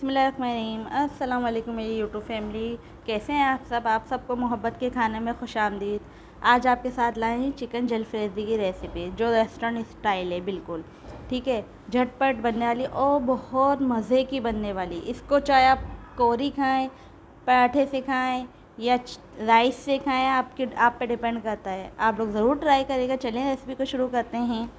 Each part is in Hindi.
बिस्मिल्लाहिर्रहमानिर्रहीम। अस्सलाम वालेकुम मेरी यूट्यूब फैमिली, कैसे हैं आप सबको मोहब्बत के खाने में खुशामदीद। आज आपके साथ लाए हैं चिकन जलफ्रेज़ी की रेसिपी, जो रेस्टोरेंट स्टाइल है बिल्कुल। ठीक है, झटपट बनने वाली और बहुत मज़े की बनने वाली। इसको चाहे आप कोरी खाएं, पराठे से खाएं या राइस से खाएं, आप पे डिपेंड करता है। आप लोग ज़रूर ट्राई करेगा। चलें रेसिपी को शुरू करते हैं।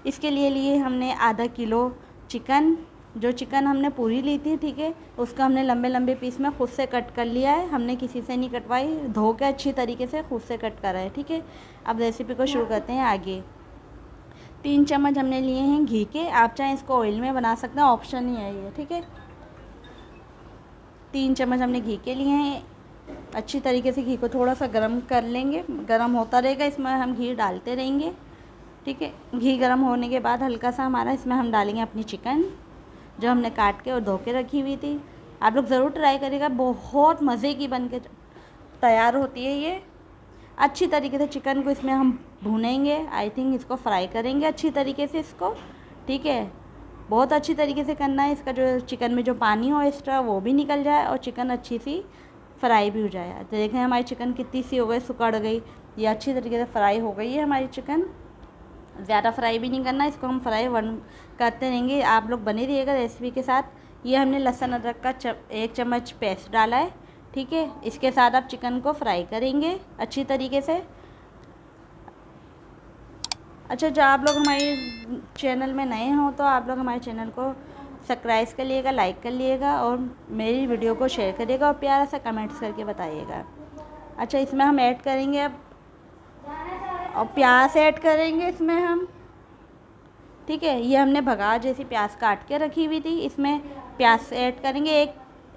इसके लिए हमने आधा किलो चिकन, जो चिकन हमने पूरी ली थी, ठीक है, उसका हमने लंबे लंबे पीस में खुद से कट कर लिया है। हमने किसी से नहीं कटवाई, धो के अच्छी तरीके से खुद से कट करा है। ठीक है, अब रेसिपी को शुरू करते हैं आगे। 3 चम्मच हमने लिए हैं घी के। आप चाहें इसको ऑयल में बना सकते हैं, ऑप्शन ही है ये। ठीक है, 3 चम्मच हमने घी के लिए हैं। अच्छी तरीके से घी को थोड़ा सा गर्म कर लेंगे, गर्म होता रहेगा, इसमें हम घी डालते रहेंगे। ठीक है, घी गर्म होने के बाद हल्का सा हमारा इसमें हम डालेंगे अपनी चिकन, जो हमने काट के और धो के रखी हुई थी। आप लोग ज़रूर ट्राई करिएगा, बहुत मज़े की बन के तैयार होती है ये। अच्छी तरीके से चिकन को इसमें हम भूनेंगे, आई थिंक इसको फ्राई करेंगे अच्छी तरीके से इसको। ठीक है, बहुत अच्छी तरीके से करना है। इसका जो चिकन में जो पानी हो एक्स्ट्रा वो भी निकल जाए और चिकन अच्छी सी फ्राई भी हो जाए। तो देखें हमारी चिकन कितनी सी हो गई, सुकड़ गई, ये अच्छी तरीके से फ्राई हो गई है हमारी चिकन। ज़्यादा फ्राई भी नहीं करना, इसको हम फ्राई करते रहेंगे। आप लोग बने रहिएगा रेसिपी के साथ। ये हमने लहसुन अदरक का 1 चम्मच पेस्ट डाला है। ठीक है, इसके साथ आप चिकन को फ्राई करेंगे अच्छी तरीके से। अच्छा, जो आप लोग हमारे चैनल में नए हों तो आप लोग हमारे चैनल को सब्सक्राइब कर लिएगा, लाइक कर लिएगा और मेरी वीडियो को शेयर करिएगा और प्यारा सा कमेंट्स करके बताइएगा। अच्छा, इसमें हम ऐड करेंगे अब और प्याज ऐड करेंगे इसमें हम। ठीक है, ये हमने भगा जैसी प्याज काट के रखी हुई थी, इसमें प्याज ऐड करेंगे।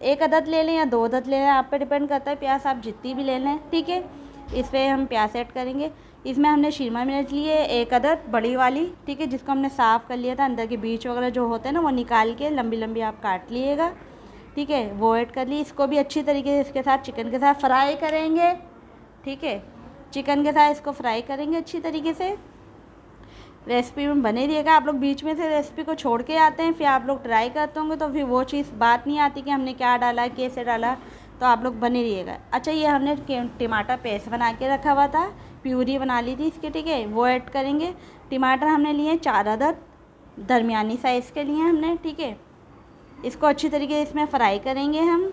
एक अदद ले लें या 2 अदद ले लें, आप पे डिपेंड करता है प्याज आप जितनी भी ले लें। ठीक है, इस पर हम प्याज ऐड करेंगे। इसमें हमने शिमला मिर्च लिए 1 अदद बड़ी वाली, ठीक है, जिसको हमने साफ़ कर लिया था, अंदर के बीज वगैरह जो होते हैं ना वो निकाल के लंबी लंबी आप काट लीजिएगा। ठीक है, वो ऐड कर ली। इसको भी अच्छी तरीके से इसके साथ चिकन के साथ फ्राई करेंगे। ठीक है, चिकन के साथ इसको फ्राई करेंगे अच्छी तरीके से। रेसिपी में बने रहिएगा। आप लोग बीच में से रेसिपी को छोड़ के आते हैं, फिर आप लोग ट्राई करते होंगे तो फिर वो चीज़ बात नहीं आती कि हमने क्या डाला, कैसे डाला। तो आप लोग बने रहिएगा। अच्छा, ये हमने टमाटर पेस्ट बना के रखा हुआ था, प्यूरी बना ली थी इसके। ठीक है, वो ऐड करेंगे। टमाटर हमने लिए 4 अदद, दरमियानी साइज़ के लिए हमने। ठीक है, इसको अच्छी तरीके से इसमें फ्राई करेंगे, हम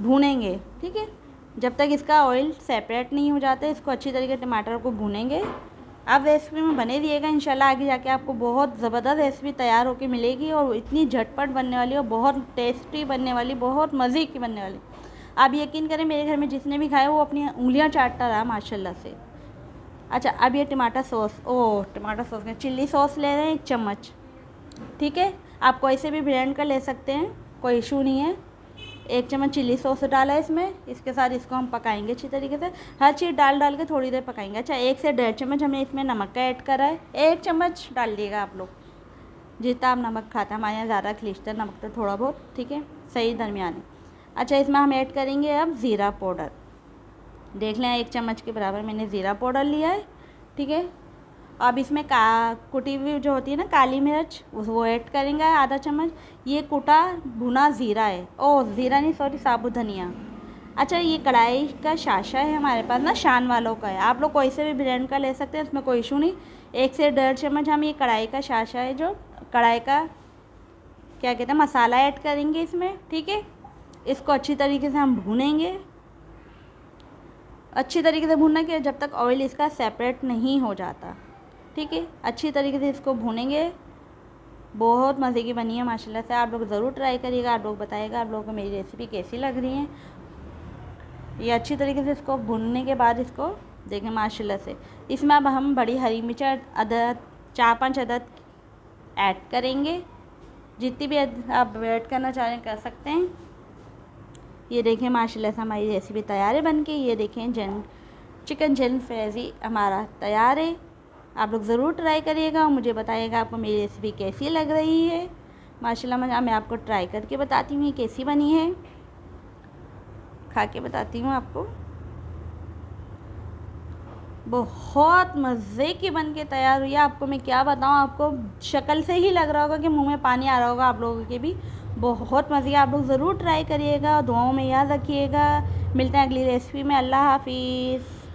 भूनेंगे। ठीक है, जब तक इसका ऑयल सेपरेट नहीं हो जाता, इसको अच्छी तरीके टमाटर को भूनेंगे। अब रेसिपी में बने रहिएगा, इंशाल्लाह आगे जाके आपको बहुत ज़बरदस्त रेसिपी तैयार होकर मिलेगी और इतनी झटपट बनने वाली और बहुत टेस्टी बनने वाली, बहुत मज़े की बनने वाली। आप यकीन करें, मेरे घर में जिसने भी खाया वो अपनी उंगलियां चाटता रहा माशाल्लाह से। अच्छा, अब ये टमाटर सॉस में चिल्ली सॉस ले रहे हैं 1 चम्मच। ठीक है, आप कोई से भी ब्रांड का ले सकते हैं, कोई इशू नहीं है। 1 चम्मच चिल्ली सॉस डाला है इसमें। इसके साथ इसको हम पकाएंगे अच्छी तरीके से, हर चीज़ डाल के थोड़ी देर पकाएंगे। अच्छा, 1 से 1.5 चम्मच हमने इसमें नमक का ऐड करा है। 1 चम्मच डाल दिएगा आप लोग, जितना आप नमक खाते हैं। हमारे यहाँ ज़्यादा खिलता है नमक तो थोड़ा बहुत, ठीक है, सही दरमियान। अच्छा, इसमें हम ऐड करेंगे अब ज़ीरा पाउडर। देख लें 1 चम्मच के बराबर मैंने ज़ीरा पाउडर लिया है। ठीक है, अब इसमें कुटी हुई जो होती है ना काली मिर्च, वो ऐड करेंगे आधा चम्मच। ये कुटा भुना ज़ीरा है, ज़ीरा नहीं, सॉरी, साबुत धनिया। अच्छा, ये कढ़ाई का शाशा है हमारे पास ना, शान वालों का है। आप लोग कोई से भी ब्रांड का ले सकते हैं, इसमें कोई इशू नहीं। 1 से 1.5 चम्मच हम ये कढ़ाई का शाशा है, जो कढ़ाई का क्या कहते हैं मसाला ऐड करेंगे इसमें। ठीक है, इसको अच्छी तरीके से हम भूनेंगे। अच्छी तरीके से भूनना कि जब तक ऑयल इसका सेपरेट नहीं हो जाता। ठीक है, अच्छी तरीके से इसको भूनेंगे। बहुत मज़े की बनी है माशाल्लाह से। आप लोग ज़रूर ट्राई करिएगा, आप लोग बताइएगा आप लोगों को मेरी रेसिपी कैसी लग रही है। ये अच्छी तरीके से इसको भूनने के बाद इसको देखें माशाल्लाह से। इसमें अब हम बड़ी हरी मिर्च अदद 4-5 अदद ऐड करेंगे, जितनी भी आप ऐड करना चाह रहे हैं कर सकते हैं। ये देखें माशाल्लाह से हमारी रेसिपी तैयार है बनके। ये देखें चिकन जलफ्रेज़ी हमारा तैयार है। आप लोग ज़रूर ट्राई करिएगा और मुझे बताइएगा आपको मेरी रेसिपी कैसी लग रही है। माशाल्लाह मैं आपको ट्राई करके बताती हूँ ये कैसी बनी है, खा के बताती हूँ आपको। बहुत मज़े की बन के तैयार हुई है। आपको मैं क्या बताऊँ, आपको शक्ल से ही लग रहा होगा कि मुंह में पानी आ रहा होगा आप लोगों के भी। बहुत मज़े की, आप लोग ज़रूर ट्राई करिएगा और दुआओं में याद रखिएगा। मिलते हैं अगली रेसिपी में। अल्लाह हाफ़िज़।